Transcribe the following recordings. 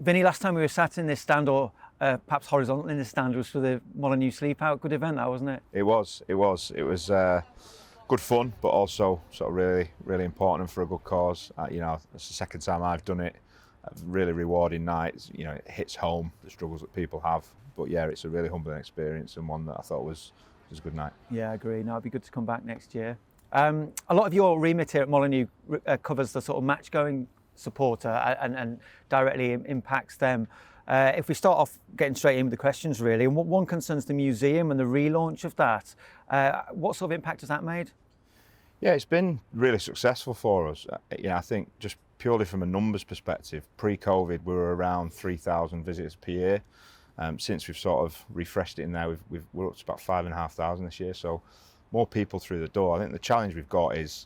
Vinny, last time we were sat in this stand, or perhaps horizontal in this stand, was for the Molyneux Sleep Out. Good event, that, wasn't it? It was good fun, but also sort of really important and for a good cause. It's the second time I've done it. A really rewarding night. It hits home the struggles that people have. But yeah, it's a really humbling experience and one that I thought was a good night. Yeah, I agree. No, it'd be good to come back next year. A lot of your remit here at Molyneux covers the sort of match-going supporter and directly impacts them. If we start off getting straight in with the questions, really, and one concerns the museum and the relaunch of that. What sort of impact has that made? Yeah, it's been really successful for us. I think just purely from a numbers perspective, pre-COVID we were around 3,000 visitors per year. Since we've sort of refreshed it in there, we're up to about 5,500 this year. So more people through the door. I think the challenge we've got is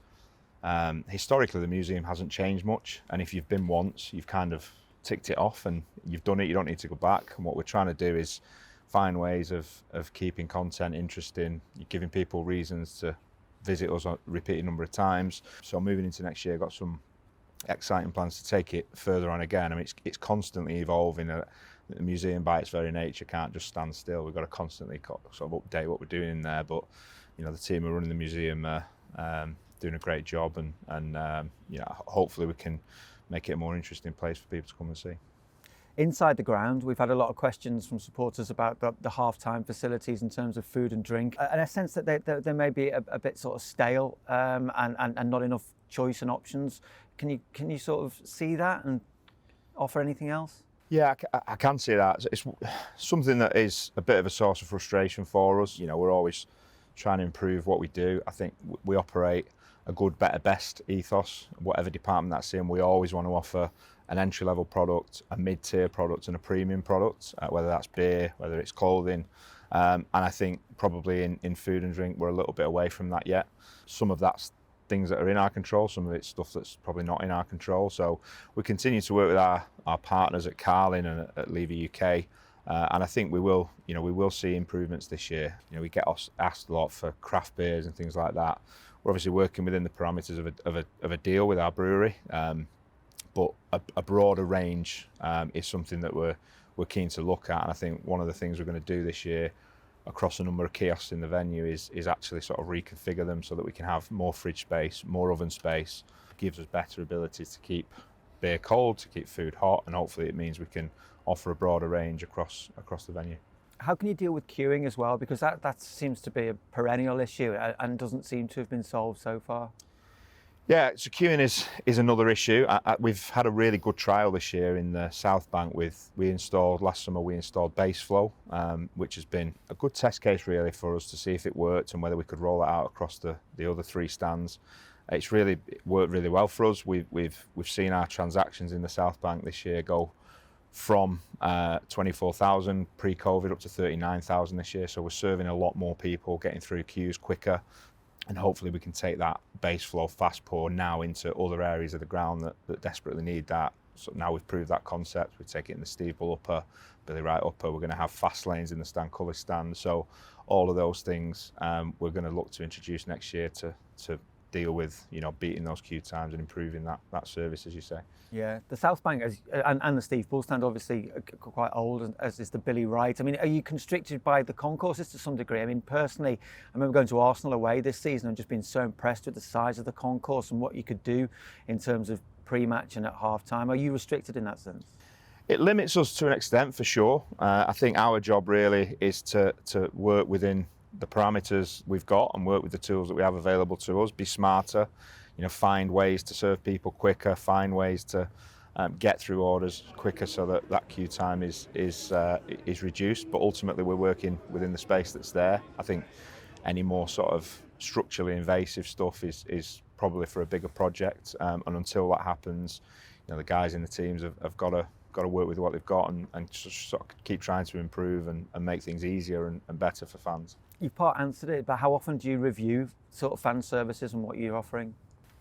historically the museum hasn't changed much, and if you've been once, you've kind of ticked it off and you've done it. You don't need to go back. And what we're trying to do is find ways of keeping content interesting, giving people reasons to visit us a repeated number of times. So moving into next year, got some exciting plans to take it further on again. I mean, it's constantly evolving. The museum by its very nature can't just stand still. We've got to constantly sort of update what we're doing in there. But the team who are running the museum are doing a great job, and hopefully we can make it a more interesting place for people to come and see. Inside the ground, we've had a lot of questions from supporters about the half-time facilities in terms of food and drink, and I sense that they may be a bit sort of stale and not enough choice and options. Can you sort of see that and offer anything else? Yeah, I can see that. It's something that is a bit of a source of frustration for us. We're always trying to improve what we do. I think we operate a good, better, best ethos. Whatever department that's in, we always want to offer an entry-level product, a mid-tier product and a premium product, whether that's beer, whether it's clothing. And I think probably in food and drink, we're a little bit away from that yet. Some of that's things that are in our control, some of it's stuff that's probably not in our control. So we continue to work with our partners at Carlin and at Levy UK. And I think we will see improvements this year. We get asked a lot for craft beers and things like that. We're obviously working within the parameters of a deal with our brewery, but a broader range is something that we're keen to look at. And I think one of the things we're going to do this year across a number of kiosks in the venue is actually sort of reconfigure them so that we can have more fridge space, more oven space. It gives us better ability to keep beer cold, to keep food hot, and hopefully it means we can offer a broader range across the venue. How can you deal with queuing as well? Because that seems to be a perennial issue and doesn't seem to have been solved so far. Yeah, so queuing is another issue. We've had a really good trial this year in the South Bank. Last summer we installed Base Flow, which has been a good test case really for us to see if it worked and whether we could roll it out across the other three stands. It's really worked really well for us. We've seen our transactions in the South Bank this year go from 24,000 pre-COVID up to 39,000 this year. So we're serving a lot more people, getting through queues quicker. And hopefully we can take that base flow fast pour now into other areas of the ground that desperately need that. So now we've proved that concept. We take it in the Steve Bull upper, Billy Wright upper. We're going to have fast lanes in the Stan Cullis stand. So all of those things we're going to look to introduce next year to deal with beating those queue times and improving that service, as you say. Yeah, the South Bank and the Steve Bull stand obviously quite old, as is the Billy Wright. I mean, are you constricted by the concourses to some degree? I mean, personally, I remember going to Arsenal away this season and just being so impressed with the size of the concourse and what you could do in terms of pre-match and at half-time. Are you restricted in that sense? It limits us to an extent, for sure. I think our job really is to work within the parameters we've got and work with the tools that we have available to us, be smarter, find ways to serve people quicker, find ways to get through orders quicker so that queue time is reduced. But ultimately we're working within the space that's there. I think any more sort of structurally invasive stuff is probably for a bigger project, and until that happens, the guys in the teams have got to work with what they've got and just sort of keep trying to improve and make things easier and better for fans. You've part answered it, but how often do you review sort of fan services and what you're offering?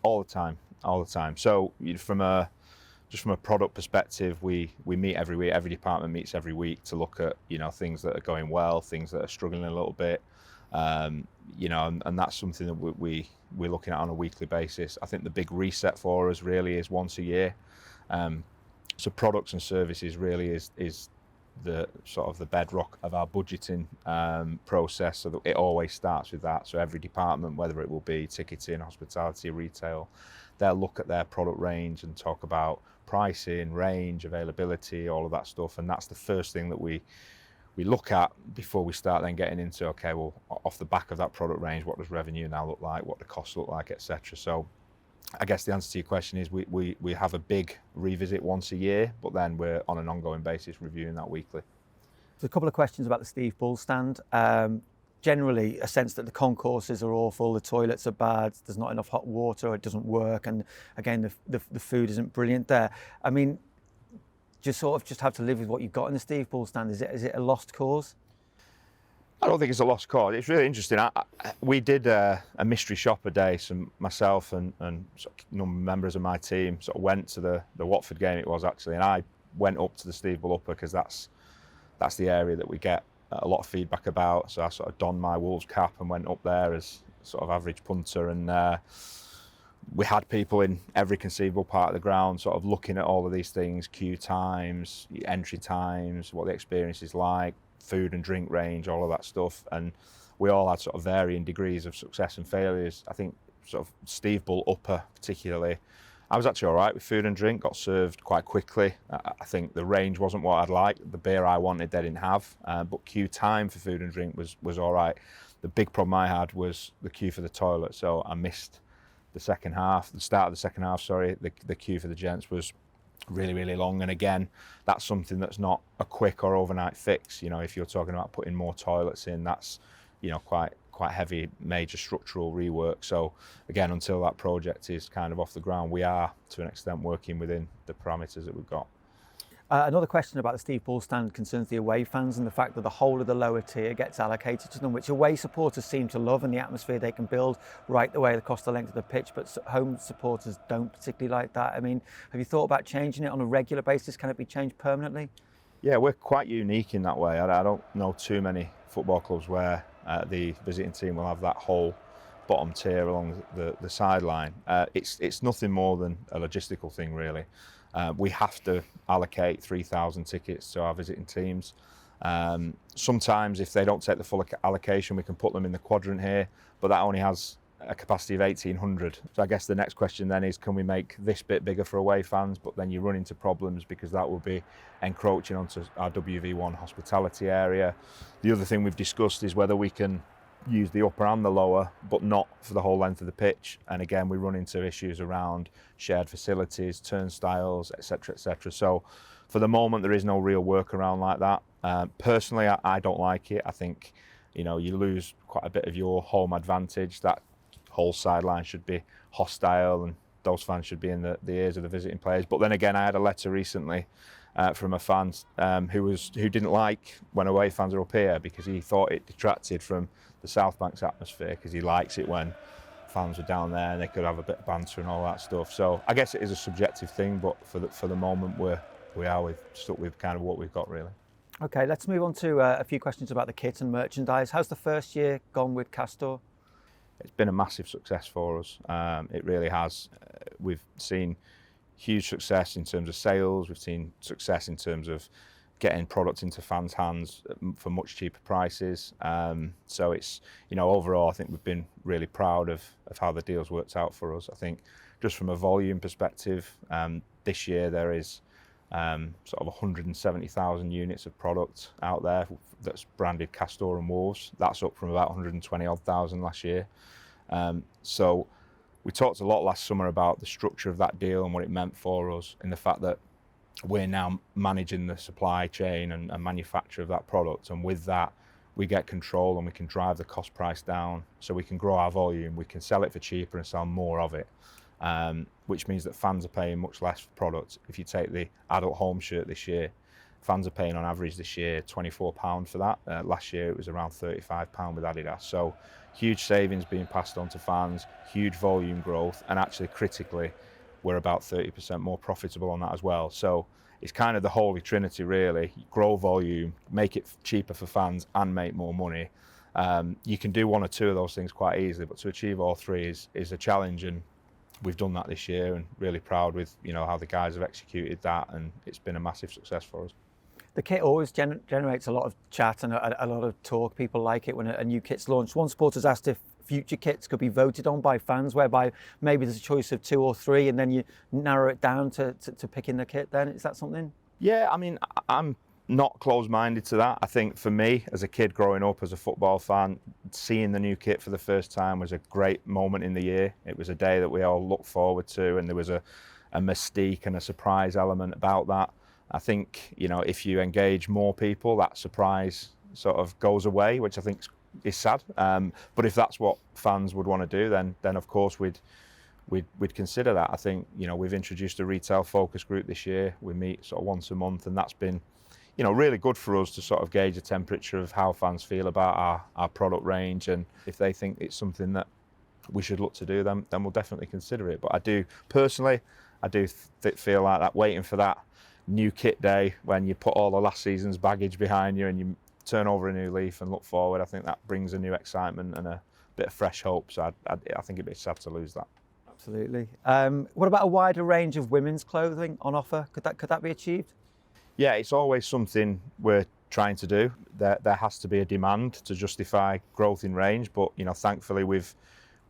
All the time. So from a product perspective, we meet every week. Every department meets every week to look at things that are going well, things that are struggling a little bit, and that's something that we're looking at on a weekly basis. I think the big reset for us really is once a year. So products and services really is the sort of the bedrock of our budgeting process. So that it always starts with that. So every department, whether it will be ticketing, hospitality, retail, they'll look at their product range and talk about pricing, range, availability, all of that stuff. And that's the first thing that we look at before we start then getting into, okay, well, off the back of that product range, what does revenue now look like, what the costs look like, etc. So I guess the answer to your question is we have a big revisit once a year, but then we're on an ongoing basis reviewing that weekly. There's a couple of questions about the Steve Bull stand. Generally, a sense that the concourses are awful, the toilets are bad, there's not enough hot water, it doesn't work, and again, the food isn't brilliant there. I mean, just have to live with what you've got in the Steve Bull stand. Is it a lost cause? I don't think it's a lost cause. It's really interesting. We did a mystery shopper day. So myself and sort of number of members of my team sort of went to the Watford game. It was actually, and I went up to the Steve Bull Upper because that's the area that we get a lot of feedback about. So I sort of donned my Wolves cap and went up there as sort of average punter, and we had people in every conceivable part of the ground sort of looking at all of these things: queue times, entry times, what the experience is like, food and drink range, all of that stuff. And we all had sort of varying degrees of success and failures. I think sort of Steve Bull Upper particularly, I was actually all right with food and drink, got served quite quickly. I think the range wasn't what I'd like. The beer I wanted they didn't have, but queue time for food and drink was all right. The big problem I had was the queue for the toilet, so I missed the start of the second half, sorry. The queue for the gents was really long, and again, that's something that's not a quick or overnight fix. You know, if you're talking about putting more toilets in, that's, you know, quite heavy major structural rework. So again, until that project is kind of off the ground, we are to an extent working within the parameters that we've got. Another question about the Steve Bull stand concerns the away fans and the fact that the whole of the lower tier gets allocated to them, which away supporters seem to love, and the atmosphere they can build right the way across the length of the pitch, but home supporters don't particularly like that. I mean, have you thought about changing it on a regular basis? Can it be changed permanently? Yeah, we're quite unique in that way. I don't know too many football clubs where the visiting team will have that whole bottom tier along the sideline. It's nothing more than a logistical thing, really. We have to allocate 3,000 tickets to our visiting teams. Sometimes if they don't take the full allocation, we can put them in the quadrant here, but that only has a capacity of 1,800. So I guess the next question then is, can we make this bit bigger for away fans? But then you run into problems because that will be encroaching onto our WV1 hospitality area. The other thing we've discussed is whether we can use the upper and the lower, but not for the whole length of the pitch. And again, we run into issues around shared facilities, turnstiles, etc., etc. So for the moment, there is no real workaround like that. Personally, I don't like it. I think, you know, you lose quite a bit of your home advantage. That whole sideline should be hostile, and those fans should be in the ears of the visiting players. But then again, I had a letter recently from a fan who didn't like when away fans are up here because he thought it detracted from the South Bank's atmosphere, because he likes it when fans are down there and they could have a bit of banter and all that stuff. So I guess it is a subjective thing, but for the moment we've stuck with kind of what we've got, really. Okay, let's move on to a few questions about the kit and merchandise. How's the first year gone with Castore? It's been a massive success for us. It really has. We've seen huge success in terms of sales. We've seen success in terms of getting products into fans' hands for much cheaper prices. So it's, you know, overall, I think we've been really proud of how the deal's worked out for us. I think just from a volume perspective, this year there is sort of 170,000 units of product out there that's branded Castore and Wolves. That's up from about 120,000 last year. So we talked a lot last summer about the structure of that deal and what it meant for us, in the fact that we're now managing the supply chain and manufacture of that product, and with that we get control and we can drive the cost price down, so we can grow our volume, we can sell it for cheaper and sell more of it, which means that fans are paying much less for products. If you take the adult home shirt this year, fans are paying on average this year £24 for that. Last year it was around £35 with Adidas. So huge savings being passed on to fans, huge volume growth, and actually critically we're about 30% more profitable on that as well. So it's kind of the holy trinity, really. Grow volume, make it cheaper for fans, and make more money. You can do one or two of those things quite easily, but to achieve all three is a challenge. And we've done that this year, and really proud with how the guys have executed that, and it's been a massive success for us. The kit always generates a lot of chat and a lot of talk. People like it when a new kit's launched. One supporter's asked if future kits could be voted on by fans, whereby maybe there's a choice of 2 or 3 and then you narrow it down to picking the kit then. Is that something? Yeah, I mean, I'm not closed-minded to that. I think for me, as a kid growing up as a football fan, seeing the new kit for the first time was a great moment in the year. It was a day that we all looked forward to, and there was a mystique and a surprise element about that. I think, if you engage more people, that surprise sort of goes away, which I think is sad. But if that's what fans would want to do, then of course we'd consider that. I think, we've introduced a retail focus group this year. We meet sort of once a month, and that's been, really good for us to sort of gauge the temperature of how fans feel about our product range. And if they think it's something that we should look to do, then we'll definitely consider it. But I do feel like that waiting for that new kit day when you put all the last season's baggage behind you and you turn over a new leaf and look forward, I think that brings a new excitement and a bit of fresh hope. So I think it'd be sad to lose that. Absolutely. What about a wider range of women's clothing on offer? Could that be achieved? Yeah, it's always something we're trying to do. There has to be a demand to justify growth in range, but thankfully we've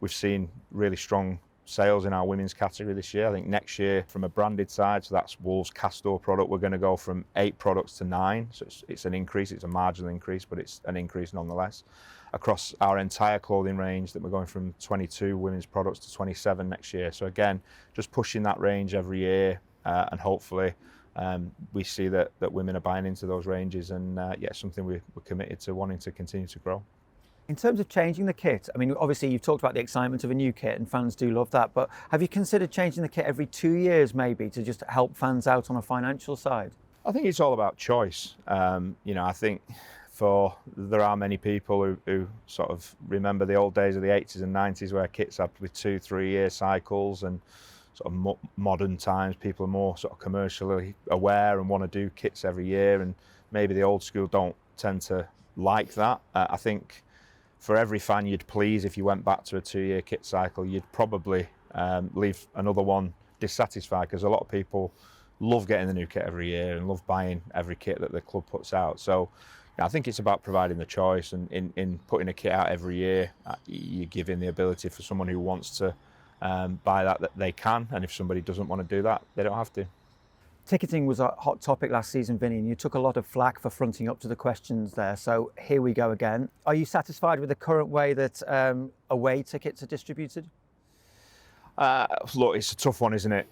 seen really strong sales in our women's category this year. I think next year, from a branded side, so that's Wolves Castore product, we're going to go from 8 products to 9. So it's an increase. It's a marginal increase, but it's an increase nonetheless. Across our entire clothing range, that we're going from 22 women's products to 27 next year. So again, just pushing that range every year, and hopefully we see that women are buying into those ranges, and something we're committed to wanting to continue to grow. In terms of changing the kit, I mean, obviously you've talked about the excitement of a new kit and fans do love that, but have you considered changing the kit every 2 years maybe to just help fans out on a financial side? I think it's all about choice. I think there are many people who sort of remember the old days of the 80s and 90s where kits had with 2-3 year cycles, and sort of modern times people are more sort of commercially aware and want to do kits every year, and maybe the old school don't tend to like that. I think for every fan you'd please, if you went back to a 2-year kit cycle, you'd probably leave another one dissatisfied, because a lot of people love getting the new kit every year and love buying every kit that the club puts out. So I think it's about providing the choice, and in putting a kit out every year, you're giving the ability for someone who wants to buy that they can, and if somebody doesn't want to do that, they don't have to. Ticketing was a hot topic last season, Vinny, and you took a lot of flack for fronting up to the questions there. So here we go again. Are you satisfied with the current way that away tickets are distributed? Look, it's a tough one, isn't it?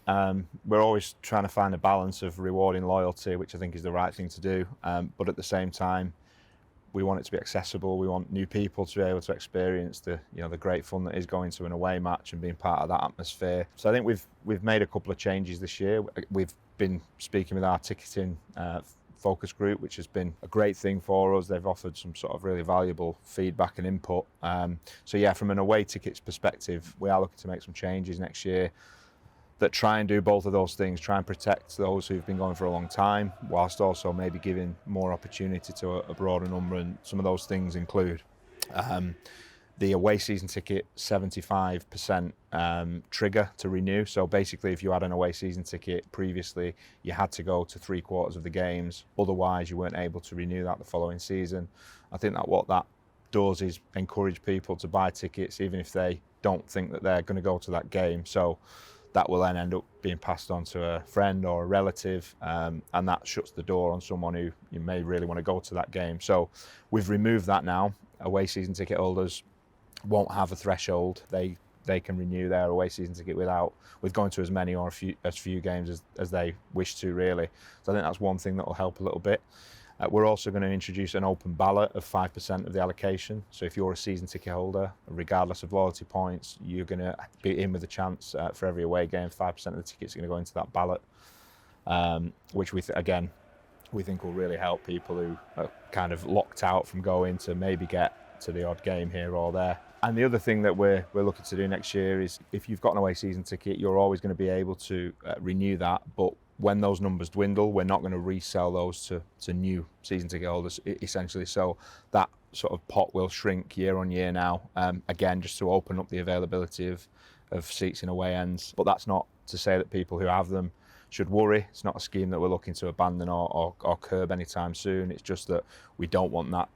We're always trying to find a balance of rewarding loyalty, which I think is the right thing to do. But at the same time, we want it to be accessible. We want new people to be able to experience the great fun that is going to an away match and being part of that atmosphere. So I think we've made a couple of changes this year. We've been speaking with our ticketing focus group, which has been a great thing for us. They've offered some sort of really valuable feedback and input. So yeah, from an away tickets perspective, we are looking to make some changes next year that try and do both of those things, try and protect those who've been going for a long time, whilst also maybe giving more opportunity to a broader number. And some of those things include the away season ticket 75% trigger to renew. So basically, if you had an away season ticket previously, you had to go to 3/4 of the games. Otherwise, you weren't able to renew that the following season. I think that what that does is encourage people to buy tickets, even if they don't think that they're going to go to that game. So that will then end up being passed on to a friend or a relative, and that shuts the door on someone who you may really want to go to that game. So we've removed that now. Away season ticket holders won't have a threshold. They can renew their away season ticket with going to as many or as few games as they wish to, really. So I think that's one thing that will help a little bit. We're also going to introduce an open ballot of 5% of the allocation. So if you're a season ticket holder, regardless of loyalty points, you're going to be in with a chance for every away game. 5% of the tickets are going to go into that ballot, which we think will really help people who are kind of locked out from going to maybe get to the odd game here or there. And the other thing that we're looking to do next year is, if you've got an away season ticket, you're always going to be able to renew that. But when those numbers dwindle, we're not going to resell those to new season ticket holders, essentially. So that sort of pot will shrink year on year now, again, just to open up the availability of of seats in away ends. But that's not to say that people who have them should worry. It's not a scheme that we're looking to abandon or curb anytime soon. It's just that we don't want that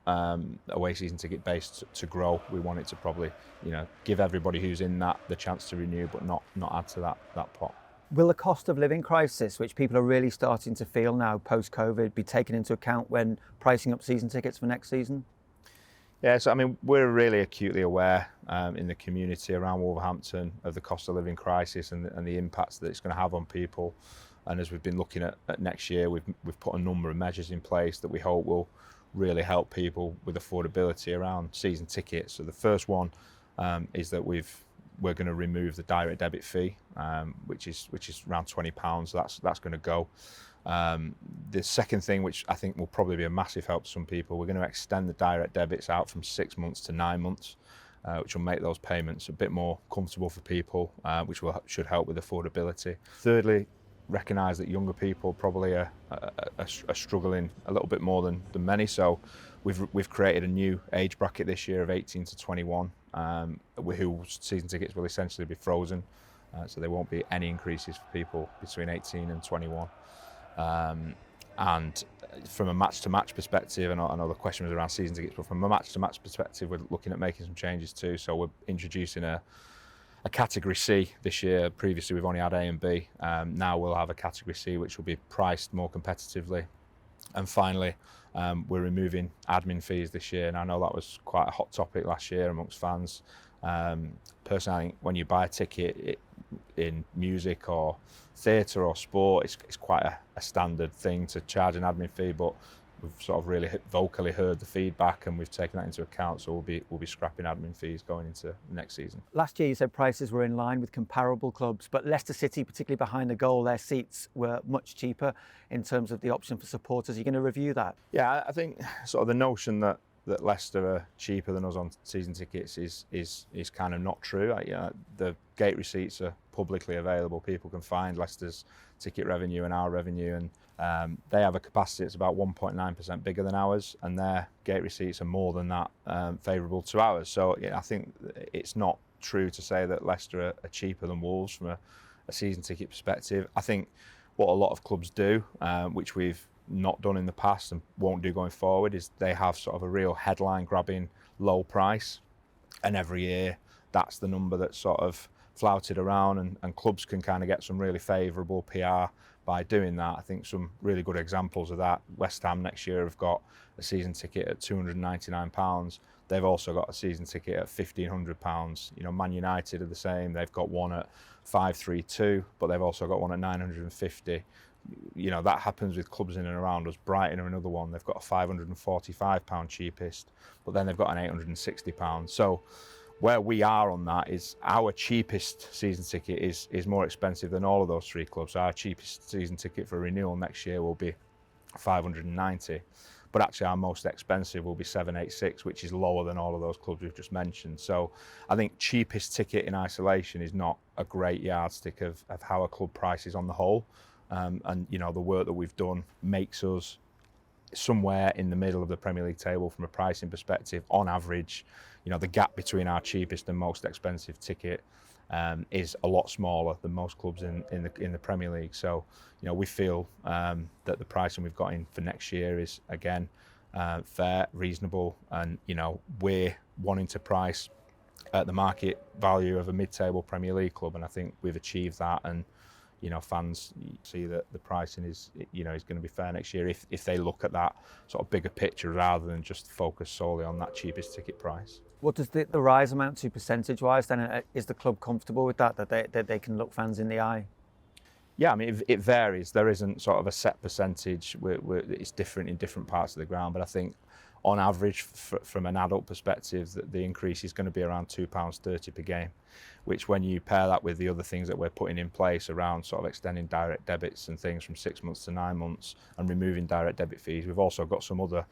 away season ticket base to grow. We want it to probably, give everybody who's in that the chance to renew, but not add to that pot. Will the cost of living crisis, which people are really starting to feel now post-COVID, be taken into account when pricing up season tickets for next season? Yeah, so I mean, we're really acutely aware in the community around Wolverhampton of the cost of living crisis and the impacts that it's going to have on people. And as we've been looking at next year, we've put a number of measures in place that we hope will really help people with affordability around season tickets. So the first one is that we're going to remove the direct debit fee, which is around £20. So that's going to go. The second thing, which I think will probably be a massive help to some people, we're going to extend the direct debits out from 6 months to 9 months, which will make those payments a bit more comfortable for people, which should help with affordability. Thirdly, recognise that younger people probably are struggling a little bit more than many. So we've created a new age bracket this year of 18 to 21, whose season tickets will essentially be frozen. So there won't be any increases for people between 18 and 21. And from a match-to-match perspective, and I know the question was around season tickets, but from a match-to-match perspective, we're looking at making some changes too. So we're introducing a category C this year. Previously we've only had A and B. Now we'll have a category C, which will be priced more competitively. And finally, we're removing admin fees this year. And I know that was quite a hot topic last year amongst fans. Personally, I think when you buy a ticket in music or theatre or sport, it's quite a standard thing to charge an admin fee, but we've sort of really vocally heard the feedback and we've taken that into account, so we'll be scrapping admin fees going into next season. Last year you said prices were in line with comparable clubs, but Leicester City, particularly behind the goal, their seats were much cheaper in terms of the option for supporters. Are you going to review that? Yeah, I think sort of the notion that Leicester are cheaper than us on season tickets is kind of not true. The gate receipts are publicly available. People can find Leicester's ticket revenue and our revenue, and they have a capacity that's about 1.9% bigger than ours, and their gate receipts are more than that, favourable to ours. So I think it's not true to say that Leicester are cheaper than Wolves from a season ticket perspective. I think what a lot of clubs do, which we've not done in the past and won't do going forward, is they have sort of a real headline grabbing low price, and every year that's the number that's sort of flouted around, and clubs can kind of get some really favourable PR by doing that. I think some really good examples of that, West Ham next year have got a season ticket at £299. They've also got a season ticket at £1,500. Man United are the same. They've got one at £532, but they've also got one at £950. That happens with clubs in and around us. Brighton are another one. They've got a £545 cheapest, but then they've got an £860. So where we are on that is our cheapest season ticket is more expensive than all of those three clubs. Our cheapest season ticket for renewal next year will be £590, but actually our most expensive will be £786, which is lower than all of those clubs we've just mentioned. So I think cheapest ticket in isolation is not a great yardstick of how a club prices on the whole. And the work that we've done makes us somewhere in the middle of the Premier League table from a pricing perspective on average. The gap between our cheapest and most expensive ticket is a lot smaller than most clubs in the Premier League. So we feel that the pricing we've got in for next year is again fair, reasonable, and we're wanting to price at the market value of a mid-table Premier League club, and I think we've achieved that. And fans see that the pricing is going to be fair next year if they look at that sort of bigger picture rather than just focus solely on that cheapest ticket price. What does the rise amount to percentage-wise then? Is the club comfortable with that they can look fans in the eye? Yeah, I mean, it varies. There isn't sort of a set percentage. It's different in different parts of the ground, but I think on average, from an adult perspective, the increase is going to be around £2.30 per game, which when you pair that with the other things that we're putting in place around sort of extending direct debits and things from 6 months to 9 months and removing direct debit fees, we've also got some other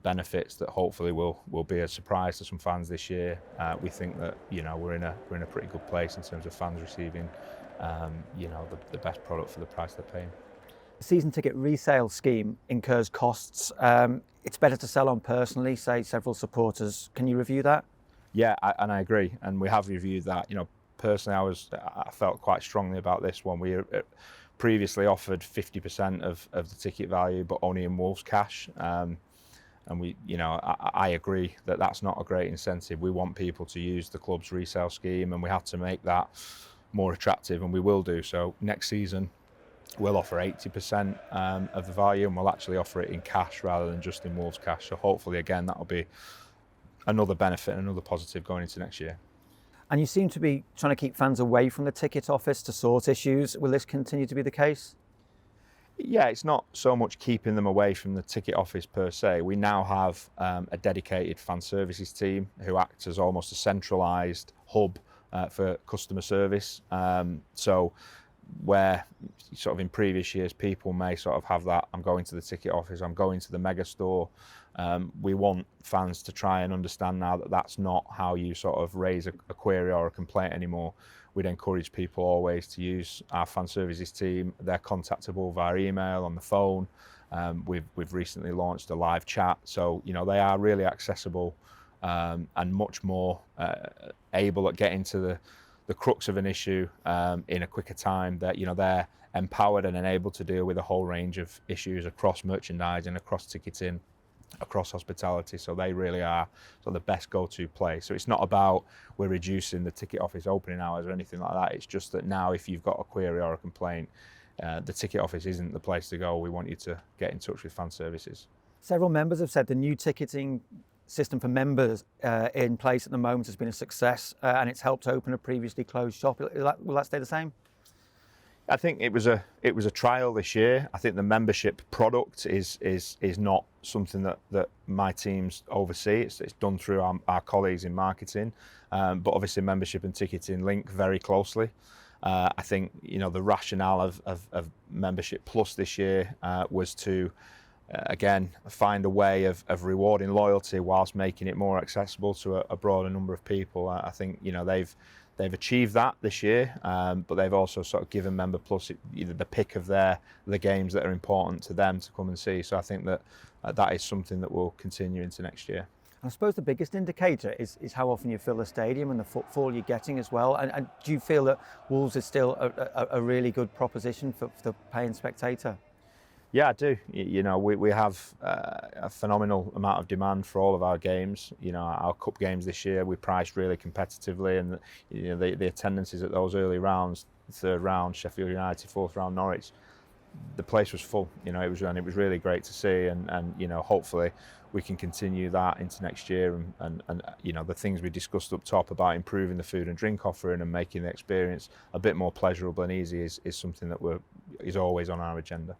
benefits that hopefully will be a surprise to some fans this year. We think that we're in a pretty good place in terms of fans receiving the best product for the price they're paying. The season ticket resale scheme incurs costs. It's better to sell on personally, say several supporters. Can you review that? Yeah, and I agree, and we have reviewed that. personally, I felt quite strongly about this one. We previously offered 50% of the ticket value, but only in Wolves cash. And we, I agree that that's not a great incentive. We want people to use the club's resale scheme, and we have to make that more attractive, and we will do so. Next season, we'll offer 80% of the value, and we'll actually offer it in cash rather than just in Wolves cash. So hopefully, again, that'll be another benefit and another positive going into next year. And you seem to be trying to keep fans away from the ticket office to sort issues. Will this continue to be the case? Yeah, it's not so much keeping them away from the ticket office per se. We now have a dedicated fan services team who acts as almost a centralised hub for customer service. So where sort of in previous years people may sort of have that, I'm going to the ticket office, I'm going to the mega store. We want fans to try and understand now that that's not how you sort of raise a query or a complaint anymore. We'd encourage people always to use our fan services team. They're contactable via email, on the phone. We've recently launched a live chat, so they are really accessible and much more able at getting to the crux of an issue in a quicker time. That they're empowered and enabled to deal with a whole range of issues across merchandising, across ticketing, across hospitality. So they really are sort of the best go-to place. So it's not about we're reducing the ticket office opening hours or anything like that. It's just that now if you've got a query or a complaint, the ticket office isn't the place to go. We want you to get in touch with fan services. Several members have said the new ticketing system for members in place at the moment has been a success, and it's helped open a previously closed shop. Will that stay the same? I think it was a trial this year. I think the membership product is not something that my teams oversee. It's done through our colleagues in marketing, but obviously membership and ticketing link very closely. I think the rationale of Membership Plus this year was to again find a way of rewarding loyalty whilst making it more accessible to a broader number of people. I think they've achieved that this year, but they've also sort of given Member Plus the pick of the games that are important to them to come and see. So I think that that is something that will continue into next year. I suppose the biggest indicator is how often you fill the stadium and the footfall you're getting as well. And do you feel that Wolves is still a really good proposition for the paying spectator? Yeah, I do. We have a phenomenal amount of demand for all of our games. Our cup games this year we priced really competitively, and the attendances at those early rounds, third round Sheffield United, fourth round Norwich, the place was full. It was really great to see, and hopefully we can continue that into next year. And the things we discussed up top about improving the food and drink offering and making the experience a bit more pleasurable and easy is something that is always on our agenda.